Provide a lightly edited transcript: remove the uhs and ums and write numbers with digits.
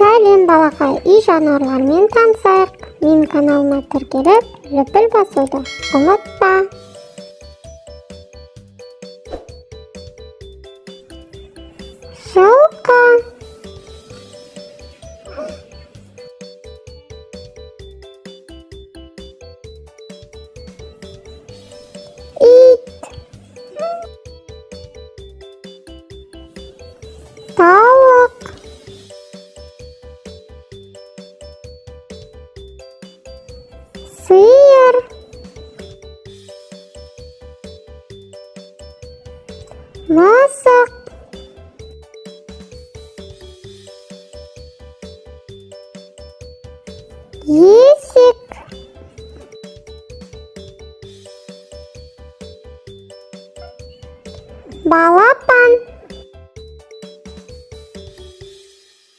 Сәлем балақай, үй жануарлармен танысайық. Менің каналыма тіркеліп, лүпіл басуды ұмытпа. Жылқы, ит, тауық, сиыр, мысық, ел,